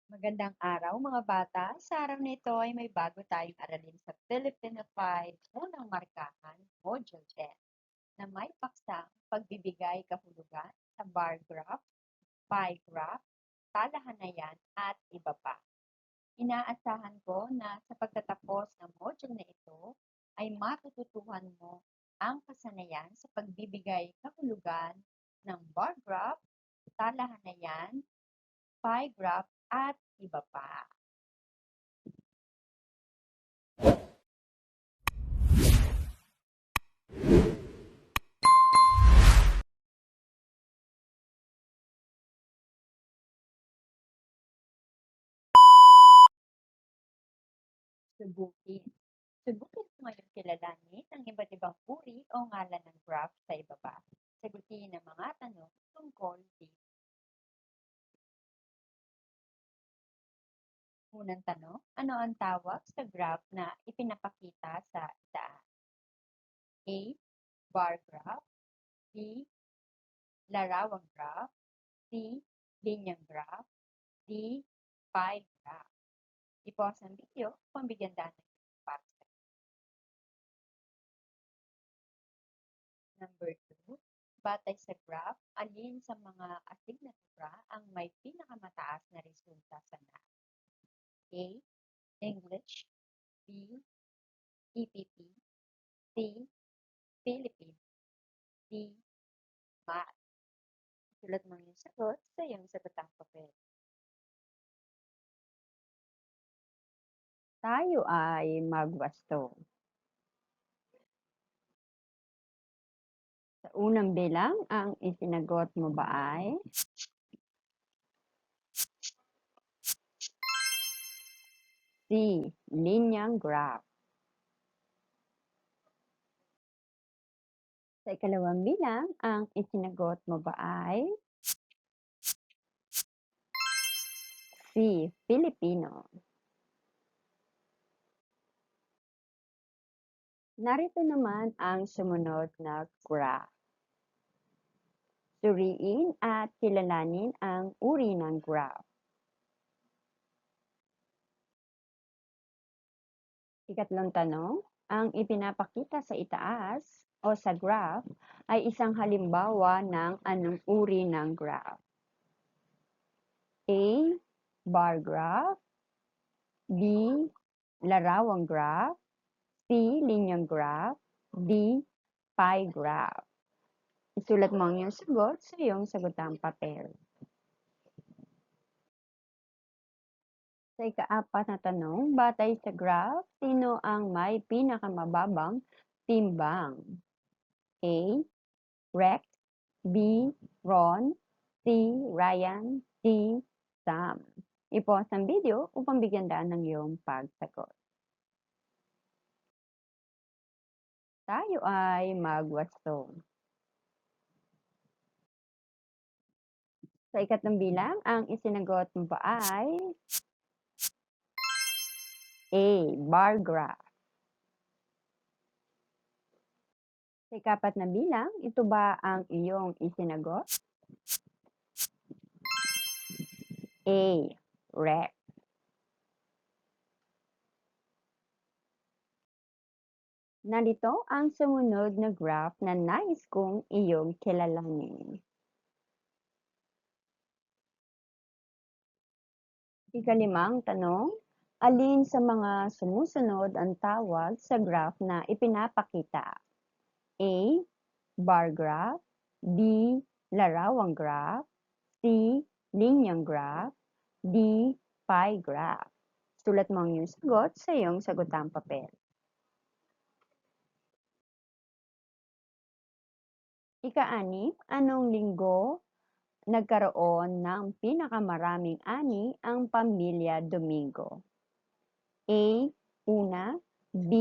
Magandang araw mga bata. Sa araw na ito ay may bago tayong aralin sa Filipino 5 Unang Markahan, Module 10, na may paksang pagbibigay kahulugan sa bar graph, pie graph, talahanayan at iba pa. Inaasahan ko na sa pagtatapos ng module na ito ay matututuhan mo ang kasanayan sa pagbibigay kahulugan ng bar graph, talahanayan, pie graph at iba pa. Subukin. Subukin mo ngayong kilalanin ang iba't ibang uri o ngalan ng graph sa ibaba. Sagutin ang mga tanong tungkol dito. Unang tanong, ano ang tawag sa graph na ipinapakita sa itaas? A. Bar graph. B. Larawang graph. C. Linyang graph. D. Pie graph. I-pause ang video kung bigyan daan ng para sa Number 2, batay sa graph, alin sa mga asignatura ang may pinakamataas na resulta sa math? A. English. B. EPP. C. Philippines. D. Math. Sulat mo yung sagot sa iyong sagatang papel. Tayo ay magwasto. Sa unang bilang, ang isinagot mo ba ay C. Linyang graph. Sa ikalawang bilang, ang isinagot mo ba ay C. Filipino. Narito naman ang sumunod na graph. Suriin at kilalanin ang uri ng graph. Ikatlong tanong, ang ipinapakita sa itaas o sa graph ay isang halimbawa ng anong uri ng graph? A. Bar graph. B. Larawang graph. C. Linyang graph. D. Pie graph. Isulat mo ang iyong sagot sa iyong sagutang papel. Sa ikaapat na tanong, batay sa graph, sino ang may pinakamababang timbang? A. Rex. B. Ron. C. Ryan. D. Sam. I-pause ang video upang bigyan daan ng iyong pagsagot. Tayo ay magwasto. Sa ikatlong bilang, ang isinagot mo ba ay A. Bar graph. Sa ikapat na bilang, ito ba ang iyong isinagot? A. Rex. Narito ang sumunod na graph na nais kong iyong kilalanin. Ikalimang tanong, alin sa mga sumusunod ang tawag sa graph na ipinapakita? A. Bar graph. B. Larawang graph. C. Linyang graph. D. Pie graph. Sulat mo ang iyong sagot sa iyong sagutang papel. Ika-anim, anong linggo nagkaroon ng pinakamaraming ani ang pamilya Domingo? A. Una. B.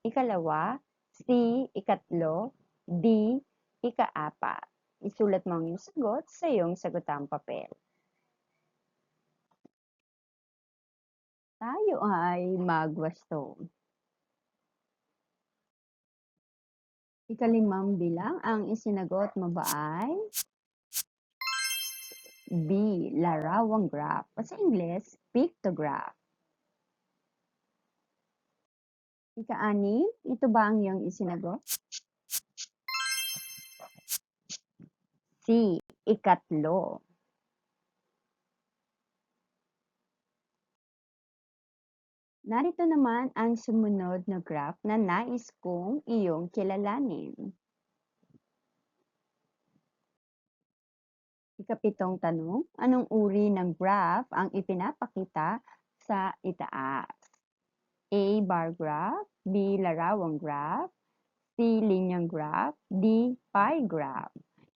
Ikalawa. C. Ikatlo. D. Ika-apat. Isulat mo ang iyong sagot sa iyong sagutang papel. Tayo ay magwasto. Ikalimang bilang, ang isinagot mo ba ay B. Larawang graph. O sa Ingles, pictograph. Ika-anim, ito ba ang iyong isinagot? C. Ikatlo. Narito naman ang sumunod na graph na nais kong iyong kilalanin. Ikapitong tanong, anong uri ng graph ang ipinapakita sa itaas? A. Bar graph, B. Larawang graph, C. Linyang graph, D. Pie graph.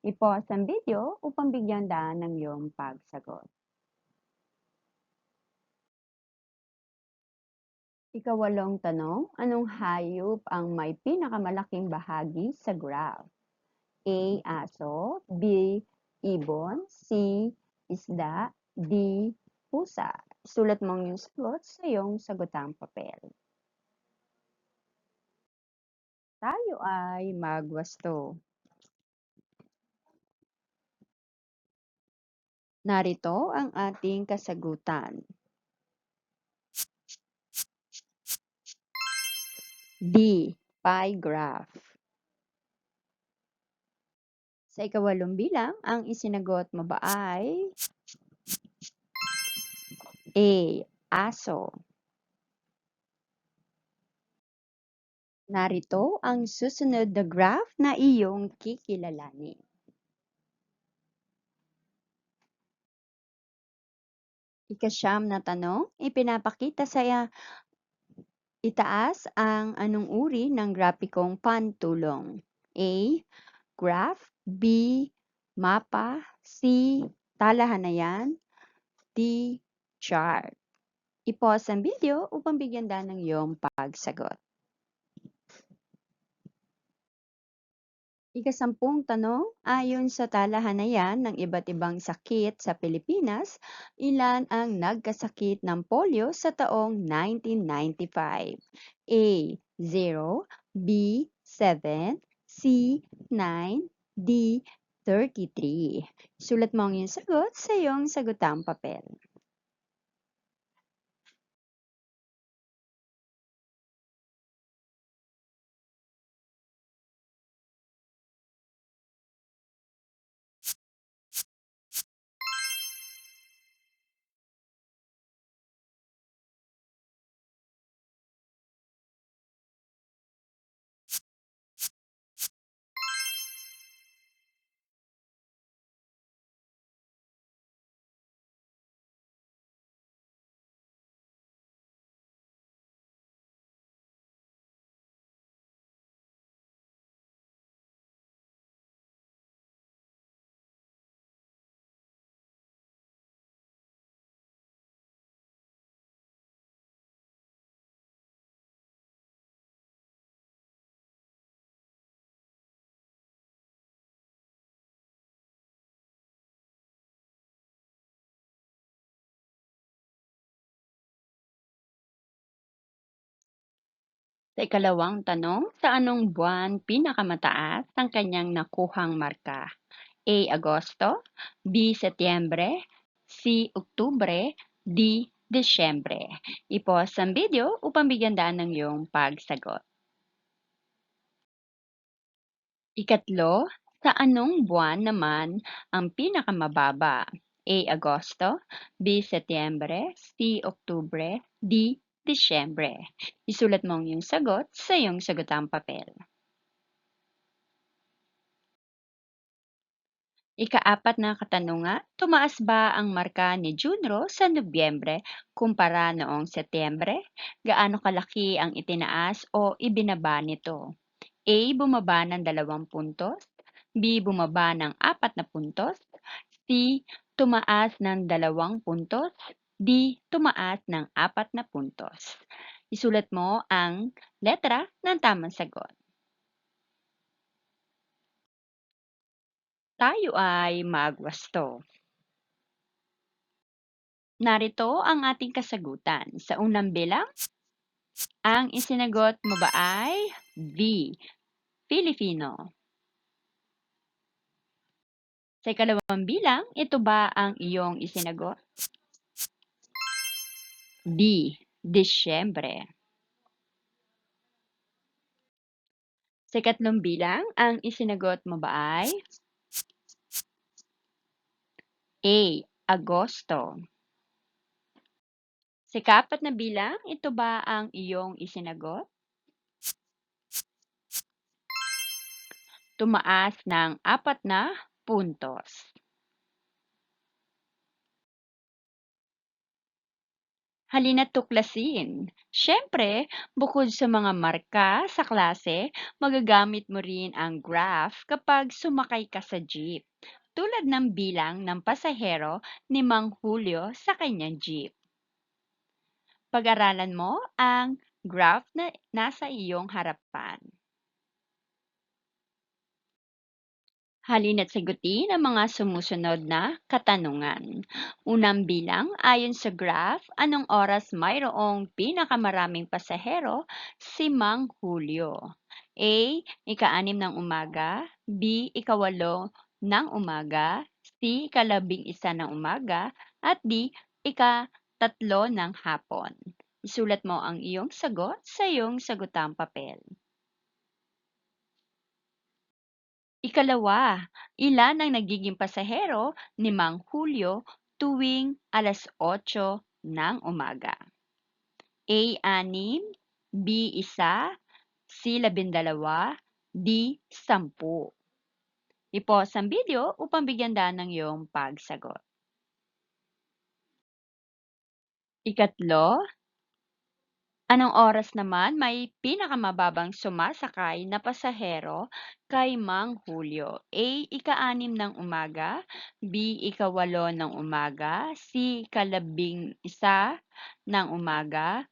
I-pause ang video upang bigyan daan ng iyong pagsagot. Ikawalong tanong, anong hayop ang may pinakamalaking bahagi sa graph? A. Aso, B. Ibon, C. Isda, D. Pusa. Sulat mo yung sagot sa iyong sagutang papel. Tayo ay magwasto. Narito ang ating kasagutan. D. Pie graph. Sa ikawalong bilang, ang isinagot mo ba ay A. Aso. Narito ang susunod na graph na iyong kikilalanin. Ikasyam na tanong, ipinapakita sa itaas ang anong uri ng grapikong pantulong? A. Graph, B. Mapa, C. Talahanayan, D. Chart. I-pause ang video upang bigyan daan ng iyong pagsagot. Ikasampung tanong, ayon sa talahanayan ng iba't ibang sakit sa Pilipinas, ilan ang nagkasakit ng polio sa taong 1995? A. 0, B. 7, C. 9, D. 33. Sulat mo ang iyong sagot sa iyong sagutang papel. Sa ikalawang tanong, sa anong buwan pinakamataas ang kanyang nakuhang marka? A. Agosto, B. Setyembre, C. Oktubre, D. Desyembre. I-pause ang video upang bigyan daan ng iyong pagsagot. Ikatlo, sa anong buwan naman ang pinakamababa? A. Agosto, B. Setyembre, C. Oktubre, D. Disyembre. Isulat mo ang iyong sagot sa iyong sagutang papel. Ikaapat na katanungan, tumaas ba ang marka ni Junro sa Nobyembre kumpara noong Setyembre? Gaano kalaki ang itinaas o ibinaba nito? A. Bumaba ng 2 puntos. B. Bumaba ng 4 na puntos. C. Tumaas ng 2 puntos. D. Tumaas ng 4 na puntos. Isulat mo ang letra ng tamang sagot. Tayo ay magwasto. Narito ang ating kasagutan. Sa unang bilang, ang isinagot mo ba ay B. Filipino? Sa ikalawang bilang, ito ba ang iyong isinagot? D. Disyembre. Sa ikatlong bilang, ang isinagot mo ba ay A. Agosto. Sa ikapat na bilang, ito ba ang iyong isinagot? Tumaas ng 4 puntos. Halina't tuklasin. Siyempre, bukod sa mga marka sa klase, magagamit mo rin ang graph kapag sumakay ka sa jeep. Tulad ng bilang ng pasahero ni Mang Julio sa kanyang jeep. Pag-aralan mo ang graph na nasa iyong harapan. Halina't sagutin ang mga sumusunod na katanungan. Unang bilang, ayon sa graph, anong oras mayroong pinakamaraming pasahero? Si Mang Julio. A. Ika-6 ng umaga. B. Ika-8 ng umaga. C. Ika-11 ng umaga. At D. Ika-3 ng hapon. Isulat mo ang iyong sagot sa iyong sagutang papel. Ikalawa, ilan ang nagiging pasahero ni Mang Julio tuwing 8:00 ng umaga? A. 6, B. 1, C. 12, D. 10. I-pause ang video upang bigyan daan ng iyong pagsagot. Ikatlo, anong oras naman may pinakamababang sumasakay na pasahero kay Mang Julio? A. Ika-6 ng umaga. B. Ika-8 ng umaga. C. Ika-11 ng umaga.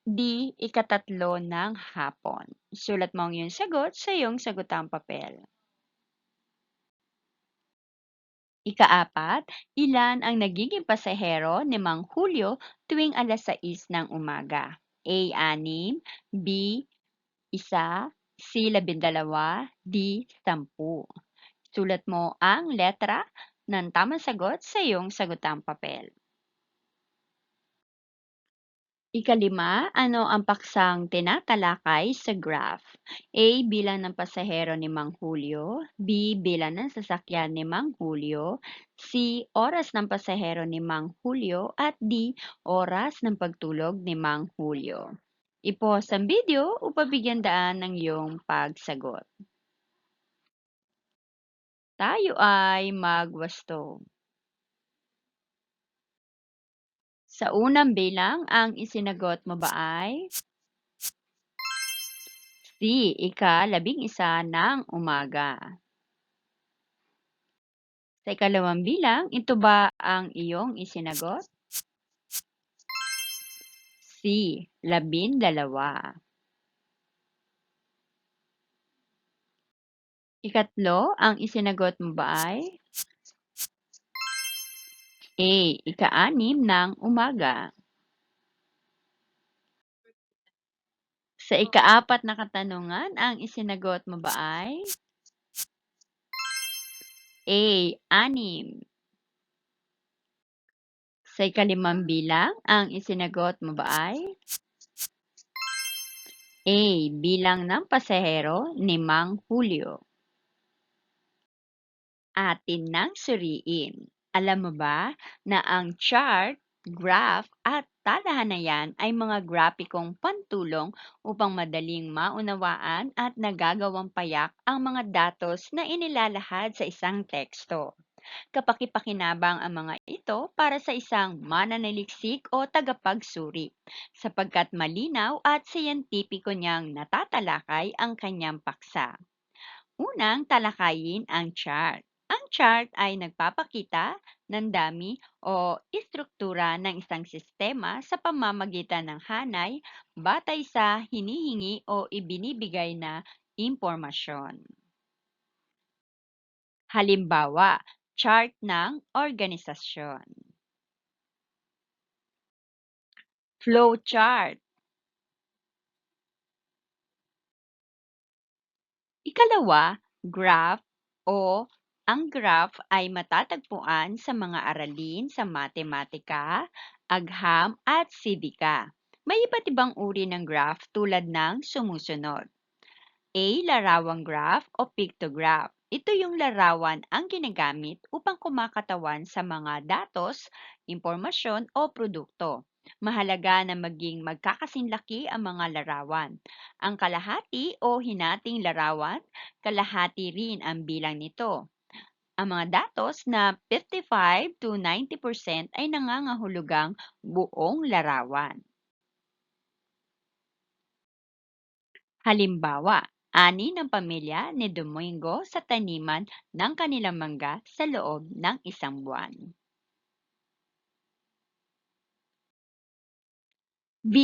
D. Ika-3 ng hapon. Sulat mo ang iyong sagot sa iyong sagutang papel. Ika-4, ilan ang nagiging pasahero ni Mang Julio tuwing 6:00 ng umaga? A. 6, B. 1, C. 12, D. 10. Sulat mo ang letra ng tamang sagot sa iyong sagutang papel. Ikalima, ano ang paksang tinatalakay sa graph? A. Bilang ng pasahero ni Mang Julio. B. Bilang ng sasakyan ni Mang Julio. C. Oras ng pasahero ni Mang Julio. At D. Oras ng pagtulog ni Mang Julio. I-pause ang video upang bigyan daan ng iyong pagsagot. Tayo ay magwasto. Sa unang bilang, ang isinagot mo ba ay C. Ika-11 ng umaga. Sa ikalawang bilang, ito ba ang iyong isinagot? C. 12. Ikatlo, ang isinagot mo ba ay A. Ika-6 ng umaga. Sa ika-4 na katanungan, ang isinagot mo ba ay A. 6. Sa ikalimang bilang, ang isinagot mo ba ay A. Bilang ng pasahero ni Mang Julio. Atin nang suriin. Alam mo ba na ang chart, graph at talahanayan ay mga grapikong pantulong upang madaling maunawaan at nagagawang payak ang mga datos na inilalahad sa isang teksto. Kapaki-pakinabang ang mga ito para sa isang mananaliksik o tagapagsuri, sapagkat malinaw at siyentipiko niyang natatalakay ang kanyang paksa. Unang talakayin ang chart. Ang chart ay nagpapakita ng dami o istruktura ng isang sistema sa pamamagitan ng hanay batay sa hinihingi o ibinibigay na impormasyon. Halimbawa, chart ng organisasyon. Flow chart. Ikalawa, graph o Ang graph ay matatagpuan sa mga aralin sa matematika, agham at sibika. May iba't ibang uri ng graph tulad ng sumusunod. A. Larawang graph o pictograph. Ito yung larawan ang ginagamit upang kumakatawan sa mga datos, impormasyon o produkto. Mahalaga na maging magkakasinlaki ang mga larawan. Ang kalahati o hinating larawan, kalahati rin ang bilang nito. Ang mga datos na 55 to 90% ay nangangahulugang buong larawan. Halimbawa, ani ng pamilya ni Domingo sa taniman ng kanilang mangga sa loob ng isang buwan. B.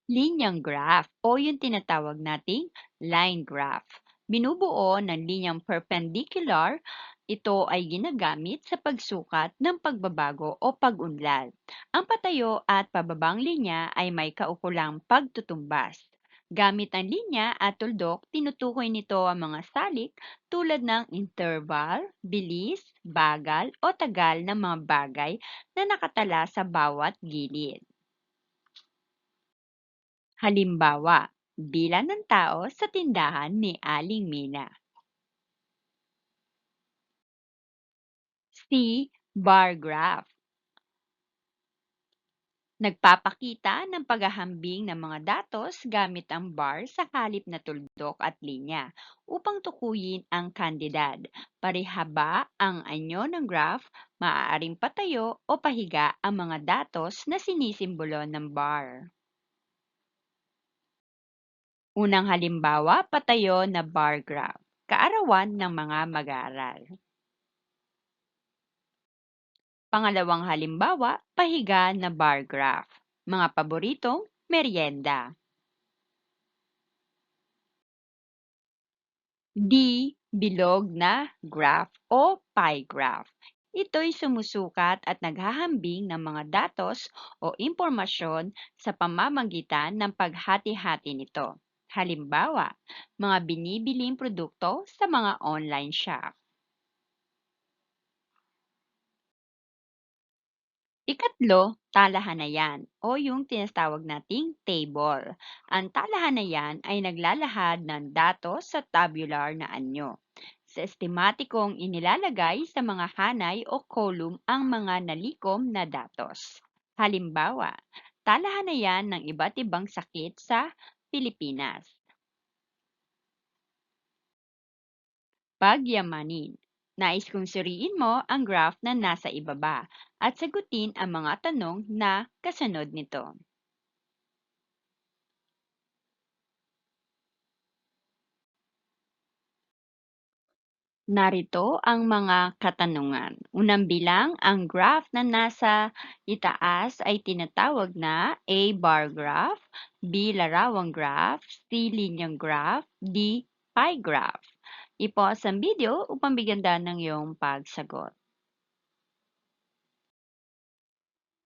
Linyang graph o yung tinatawag nating line graph. Binubuo ng linyang perpendicular, ito ay ginagamit sa pagsukat ng pagbabago o pag-unlad. Ang patayo at pababang linya ay may kaukulang pagtutumbas. Gamit ang linya at tuldok, tinutukoy nito ang mga salik tulad ng interval, bilis, bagal o tagal ng mga bagay na nakatala sa bawat gilid. Halimbawa, bilang ng tao sa tindahan ni Aling Mina. C. Bar graph. Nagpapakita ng paghahambing ng mga datos gamit ang bar sa halip na tuldok at linya upang tukuyin ang kandidad. Parehaba ang anyo ng graph, maaaring patayo o pahiga ang mga datos na sinisimbolo ng bar. Unang halimbawa, patayo na bar graph. Kaarawan ng mga mag-aaral. Pangalawang halimbawa, pahiga na bar graph. Mga paboritong merienda. D. Bilog na graph o pie graph. Ito'y sumusukat at naghahambing ng mga datos o impormasyon sa pamamagitan ng paghati-hati nito. Halimbawa, mga binibiling produkto sa mga online shop. Ikatlo, talahanayan o yung tinatawag nating table. Ang talahanayan ay naglalahad ng datos sa tabular na anyo. Sa estimatikong inilalagay sa mga hanay o column ang mga nalikom na datos. Halimbawa, talahanayan ng iba't ibang sakit sa Pilipinas. Pagyamanin. Nais kong suriin mo ang graph na nasa ibaba at sagutin ang mga tanong na kasunod nito. Narito ang mga katanungan. Unang bilang, ang graph na nasa itaas ay tinatawag na A. Bar graph, B. Larawang graph, C. Linyang graph, D. Pie graph. I-pause ang video upang bigyan ng iyong pagsagot.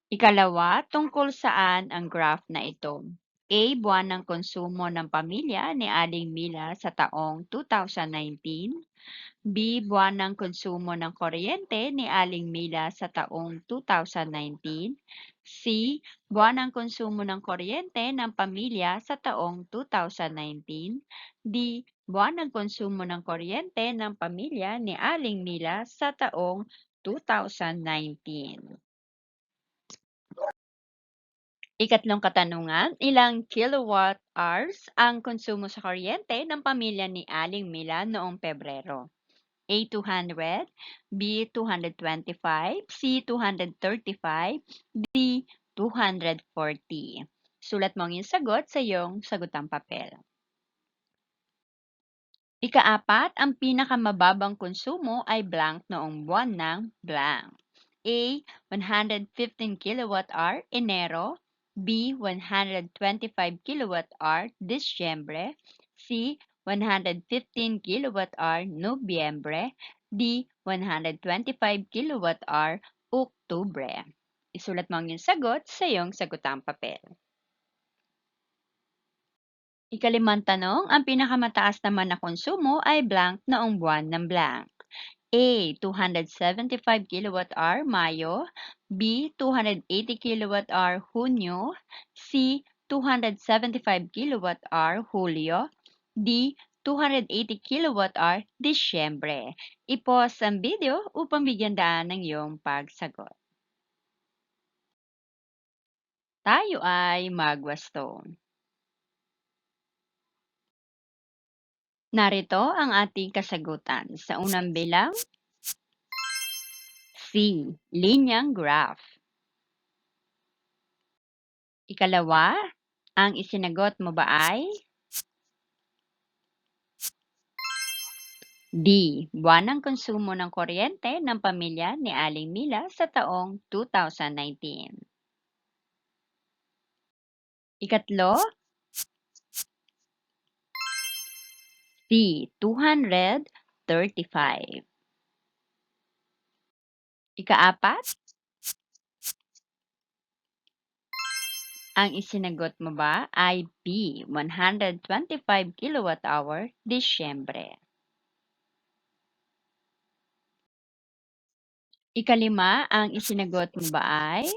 Ikalawa, tungkol saan ang graph na ito? A. Buwan ng konsumo ng pamilya ni Aling Mila sa taong 2019. B. Buwan ng konsumo ng kuryente ni Aling Mila sa taong 2019. C. Buwan ng konsumo ng kuryente ng pamilya sa taong 2019. D. Buwan ng konsumo ng kuryente ng pamilya ni Aling Mila sa taong 2019. Ikatlong katanungan, ilang kilowatt hours ang konsumo sa kuryente ng pamilya ni Aling Mila noong Pebrero? A. 200, B. 225, C. 235, D. 240. Sulat mo ang iyong sagot sa iyong sagutang papel. Ikaapat, ang pinakamababang konsumo ay blank noong buwan ng blank. A. 115 kilowatt-hour, Enero. B. 125 kilowatt-hour, Disyembre. C. 115 kilowatt-hour, Nobyembre. D. 125 kilowatt-hour, Oktubre. Isulat mo ang iyong sagot sa iyong sagutang papel. Ikalimang tanong, ang pinakamataas naman na konsumo ay blank noong buwan ng blank. A. 275 kilowatt-hour Mayo, B. 280 kilowatt-hour Hunyo, C. 275 kilowatt-hour Hulyo, D. 280 kilowatt-hour Disyembre. I-pause ang video upang bigyan daan ng iyong pagsagot. Tayo ay magwasto. Narito ang ating kasagutan. Sa unang bilang, C. Linyang graph. Ikalawa, ang isinagot mo ba ay D. Buwan ng konsumo ng kuryente ng pamilya ni Aling Mila sa taong 2019. Ikatlo, C. 235. Ikaapat, ang isinagot mo ba ay B. 125 kilowatt-hour Disyembre. Ikalima, ang isinagot mo ba ay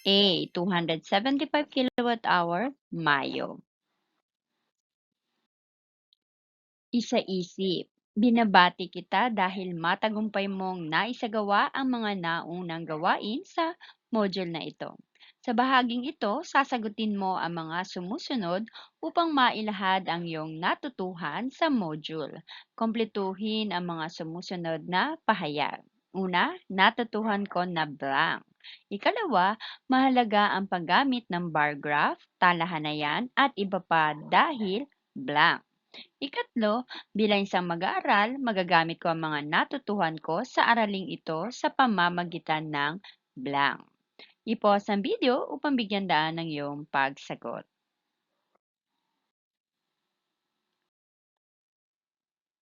A. 275 kilowatt-hour Mayo. Isa-isip. Binabati kita dahil matagumpay mong naisagawa ang mga naunang gawain sa module na ito. Sa bahaging ito, sasagutin mo ang mga sumusunod upang mailahad ang iyong natutuhan sa module. Kompletuhin ang mga sumusunod na pahayag. Una, natutuhan ko na blank. Ikalawa, mahalaga ang paggamit ng bar graph, talahanayan at iba pa dahil blank. Ikatlo, bilang isang mag-aaral, magagamit ko ang mga natutuhan ko sa araling ito sa pamamagitan ng blank. I-pause ang video upang bigyan daan ng iyong pagsagot.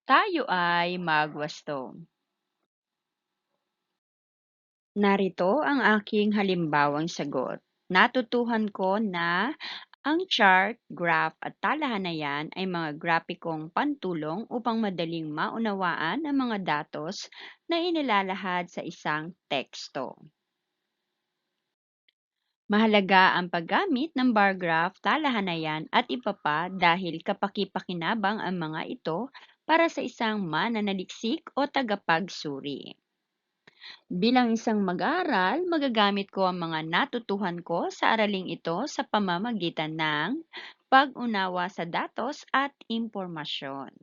Tayo ay magwasto. Narito ang aking halimbawang sagot. Natutuhan ko na ang chart, graph at talahanayan ay mga grapikong pantulong upang madaling maunawaan ang mga datos na inilalahad sa isang teksto. Mahalaga ang paggamit ng bar graph, talahanayan at iba pa dahil kapaki-pakinabang ang mga ito para sa isang mananaliksik o tagapagsuri. Bilang isang mag-aaral, magagamit ko ang mga natutuhan ko sa araling ito sa pamamagitan ng pag-unawa sa datos at impormasyon.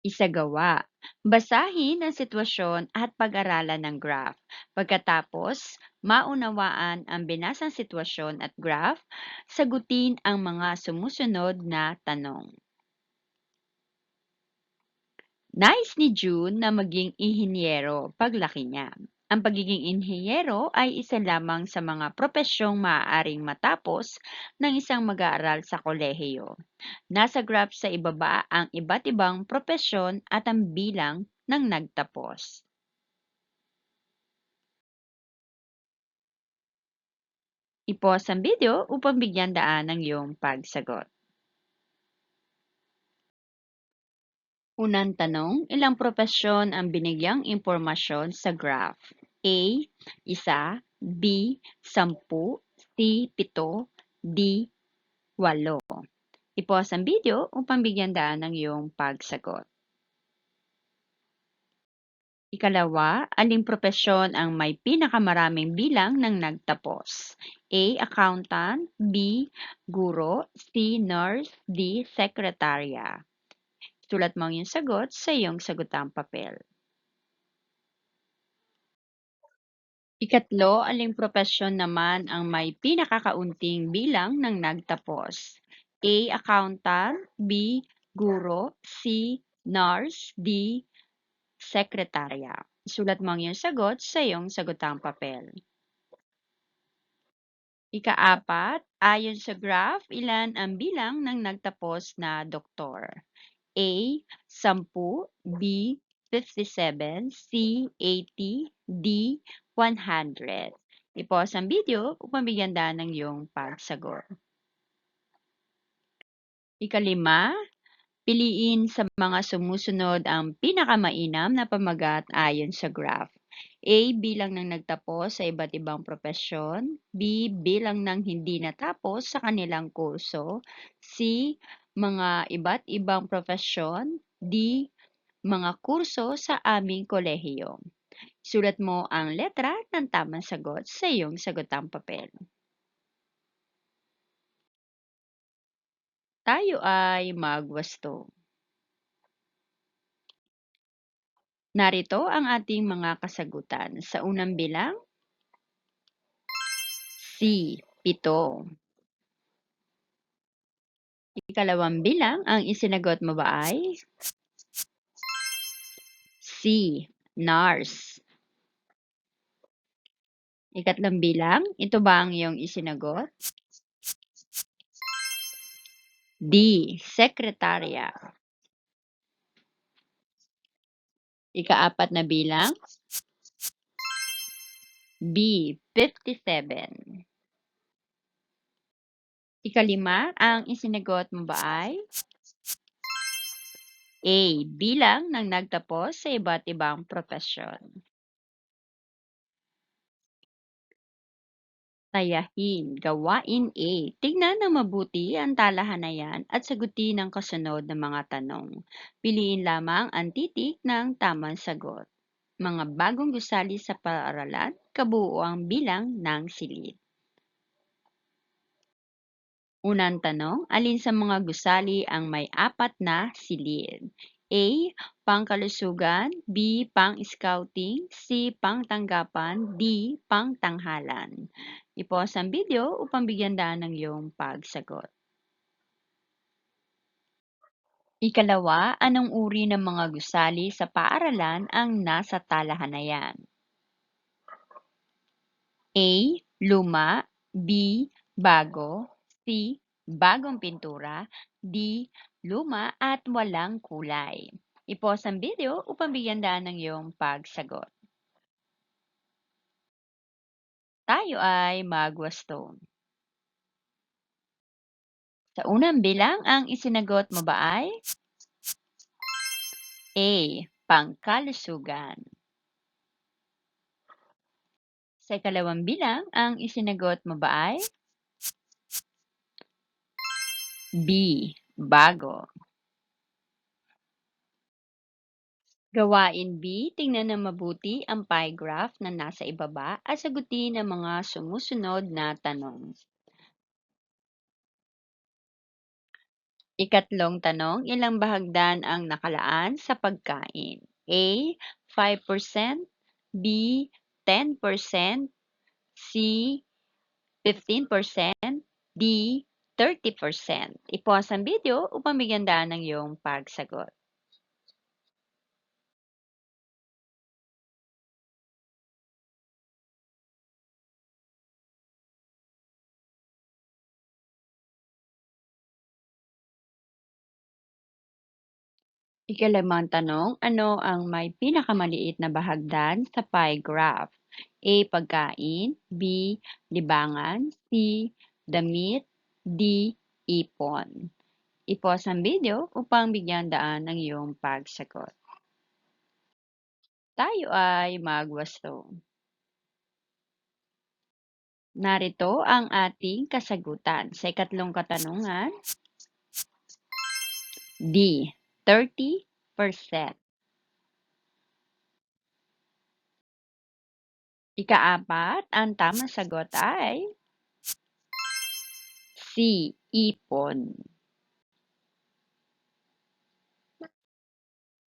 Isagawa. Basahin ang sitwasyon at pag-aralan ng graph. Pagkatapos, maunawaan ang binasang sitwasyon at graph, sagutin ang mga sumusunod na tanong. Nais ni June na maging inhinyero paglaki niya. Ang pagiging inhinyero ay isa lamang sa mga propesyong maaaring matapos ng isang mag-aaral sa kolehiyo. Nasa graph sa ibaba ang iba't ibang propesyon at ang bilang ng nagtapos. I-pause ang video upang bigyan daan ng iyong pagsagot. Unang tanong, ilang propesyon ang binigyang impormasyon sa graph? A. Isa, B. 10, C. 7, D. 8. I-pause ang video upang bigyan daan ng iyong pagsagot. Ikalawa, aling propesyon ang may pinakamaraming bilang ng nagtapos? A. Accountant, B. Guro, C. Nurse, D. Sekretarya. Sulat mo ang iyong sagot sa iyong sagutang papel. Ikatlo, aling propesyon naman ang may pinakakaunting bilang ng nagtapos? A. Accountant, B. Guro, C. Nurse, D. Sekretarya. Isulat mo ang iyong sagot sa iyong sagutang papel. Ikaapat, ayon sa graph, ilan ang bilang ng nagtapos na doktor? A. 10, B. 57, C. 80, D. 100. I-pause ang video upang bigyan daan ng iyong pagsagot. Ikalima, Piliin sa mga sumusunod ang pinakamainam na pamagat ayon sa graph. A. Bilang ng nagtapos sa iba't ibang propesyon. B. Bilang ng hindi natapos sa kanilang kurso. C. Mga iba't ibang propesyon. D. Mga kurso sa aming kolehiyo. Sulat mo ang letra ng tamang sagot sa iyong sagotang papel. Tayo ay magwasto. Narito ang ating mga kasagutan. Sa unang bilang, C. 7. Ikalawang bilang, ang isinagot mo ba ay C. Nurse. Ikatlong bilang, ito ba ang iyong isinagot? D. Sekretarya. Ikaapat na bilang, B. 57. Ikalima, ang isinagot mo ba ay A. Bilang ng nagtapos sa iba't ibang propesyon. Tayahin, gawain A. Tingnan ng mabuti ang talahanayan at sagutin ang kasunod na mga tanong. Piliin lamang ang titik ng tamang sagot. Mga bagong gusali sa paaralan, kabuuang bilang ng silid. Unang tanong, alin sa mga gusali ang may apat na silid? A. Pangkalusugan, B. Pang-scouting, C. Pangtanggapan, D. Pangtanghalan. I-pause ang video upang bigyan daan ng iyong pagsagot. Ikalawa, anong uri ng mga gusali sa paaralan ang nasa talahanayan? A. Luma, B. Bago, C. Bagong pintura, D. Luma at walang kulay. I-pause ang video upang bigyan daan ng iyong pagsagot. Tayo ay magwasto. Sa unang bilang, ang isinagot mo ba ay A. Pangkalusugan. Sa ikalawang bilang, ang isinagot mo ba ay B. Bago. Gawain B, tingnan ng mabuti ang pie graph na nasa ibaba at sagutin ang mga sumusunod na tanong. Ikatlong tanong, ilang bahagdan ang nakalaan sa pagkain? A. 5%, B. 10%, C. 15%, D. 30%. I-pause ang video upang bigyan daan ng iyong pagsagot. Ikalimang tanong, ano ang may pinakamaliit na bahagdan sa pie graph? A. Pagkain, B. Libangan, C. Damit, D. Ipon. I-pause ang video upang bigyan daan ng iyong pagsagot. Tayo ay magwasto. Narito ang ating kasagutan. Sa ikatlong katanungan, D. 30%. Ikaapat, ang tamang sagot ay C. Ipon.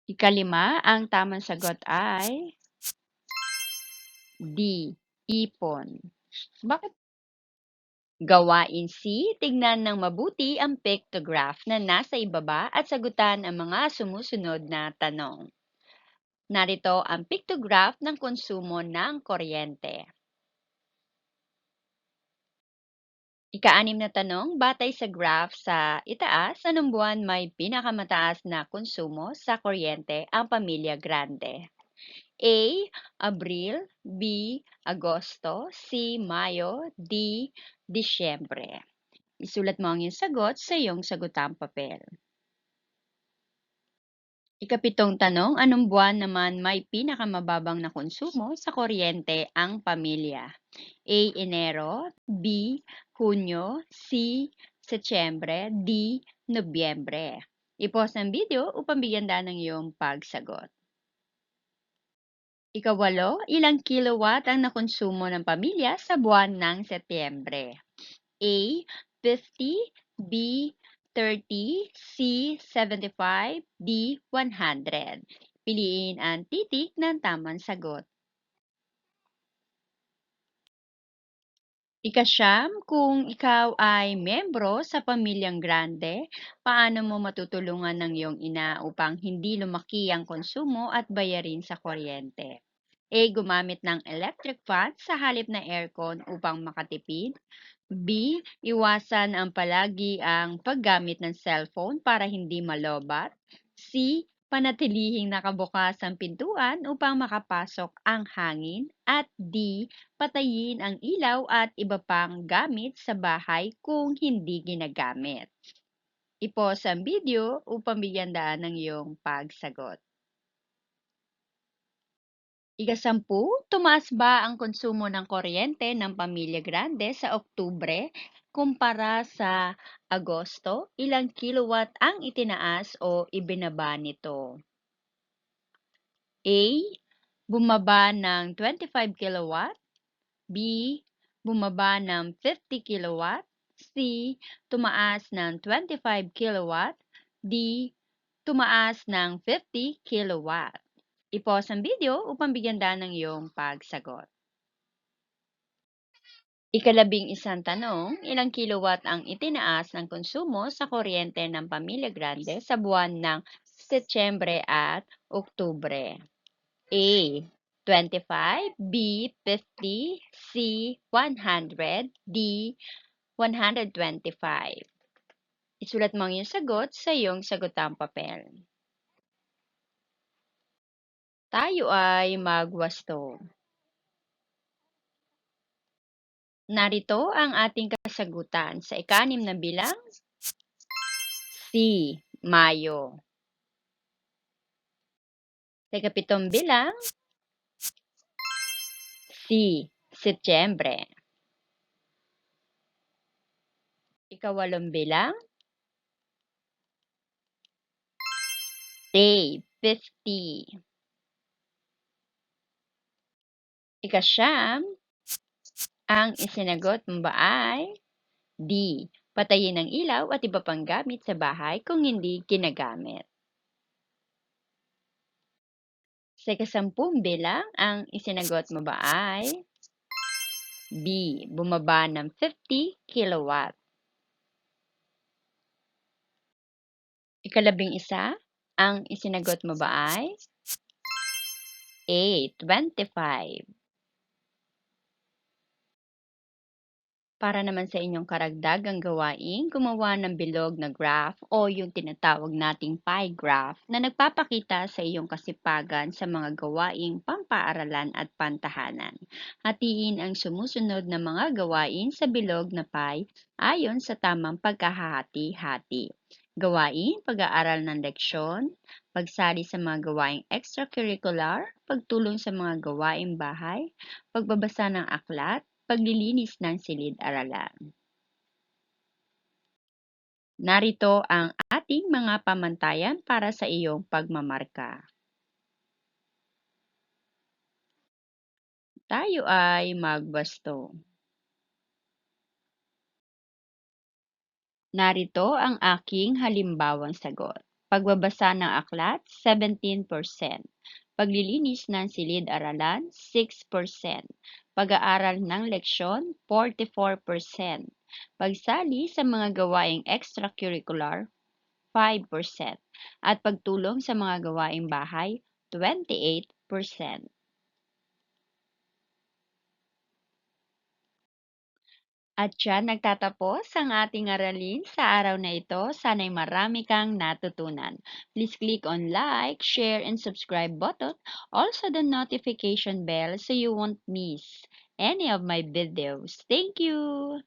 Ikalima, ang tamang sagot ay D. Ipon. Bakit? Gawain C, tignan ng mabuti ang pictograph na nasa ibaba at sagutan ang mga sumusunod na tanong. Narito ang pictograph ng konsumo ng kuryente. Ika-6 na tanong, batay sa graph sa itaas, anong buwan may pinakamataas na konsumo sa kuryente ang pamilya grande? A. Abril, B. Agosto, C. Mayo, D. Disyembre. Isulat mo ang iyong sagot sa iyong sagutang papel. Ikapitong tanong, anong buwan naman may pinakamababang na konsumo sa kuryente ang pamilya? A. Enero, B. Hunyo, C. Setyembre, D. Nobyembre. I-pause ang video upang bigyan daan ng iyong pagsagot. Ikawalo, ilang kilowatt ang nakonsumo ng pamilya sa buwan ng Setyembre? A. 50, B. 30, C. 75, D. 100. Piliin ang titik ng tamang sagot. Ikasyam, kung ikaw ay membro sa pamilyang grande, paano mo matutulungan ng iyong ina upang hindi lumaki ang konsumo at bayarin sa kuryente? A. Gumamit ng electric fan sa halip na aircon upang makatipid. B. Iwasan ang palagi ang paggamit ng cellphone para hindi malobat. C. Panatilihing nakabukas ang pintuan upang makapasok ang hangin. At D. Patayin ang ilaw at iba pang gamit sa bahay kung hindi ginagamit. I-pause ang video upang bigyan daan ng iyong pagsagot. Ika-10, tumaas ba ang konsumo ng kuryente ng pamilya grande sa Oktubre kumpara sa Agosto? Ilang kilowatt ang itinaas o ibinaba nito? A. Bumaba ng 25 kilowatt. B. Bumaba ng 50 kilowatt. C. Tumaas ng 25 kilowatt. D. Tumaas ng 50 kilowatt. I-pause ang video upang bigyan daan ng iyong pagsagot. Ika-11 tanong, ilang kilowatt ang itinaas ng konsumo sa kuryente ng pamilya grande sa buwan ng Setyembre at Oktubre? A. 25, B. 50, C. 100, D. 125. Isulat mo ang iyong sagot sa iyong sagotang papel. Tayo ay magwasto. Narito ang ating kasagutan sa ika-6 na bilang, C. Mayo. Sa ika-7 bilang, C. Setyembre. Ika-8 bilang, D. 50. Ika-9, ang isinagot mo ba ay D. Patayin ang ilaw at iba pang gamit sa bahay kung hindi ginagamit? Sa ika-10 bilang, ang isinagot mo ba ay B. Bumaba ng 50 kilowatt? Ika-11, ang isinagot mo ba ay A. 25? Para naman sa inyong karagdagang gawain, gumawa ng bilog na graph o yung tinatawag nating pie graph na nagpapakita sa iyong kasipagan sa mga gawaing pampaaralan at pantahanan. Hatiin ang sumusunod na mga gawain sa bilog na pie ayon sa tamang pagkahati-hati. Gawain, pag-aaral ng leksyon, pagsali sa mga gawaing extracurricular, pagtulong sa mga gawaing bahay, pagbabasa ng aklat, paglilinis ng silid-aralan. Narito ang ating mga pamantayan para sa iyong pagmamarka. Tayo ay magbasto. Narito ang aking halimbawang sagot. Pagbabasa ng aklat, 17%. Paglilinis ng silid-aralan, 6%. Pag-aaral ng leksyon, 44%. Pagsali sa mga gawaing extracurricular, 5%. At pagtulong sa mga gawaing bahay, 28%. At diyan nagtatapos ang ating aralin sa araw na ito. Sana'y marami kang natutunan. Please click on like, share, and subscribe button. Also the notification bell so you won't miss any of my videos. Thank you!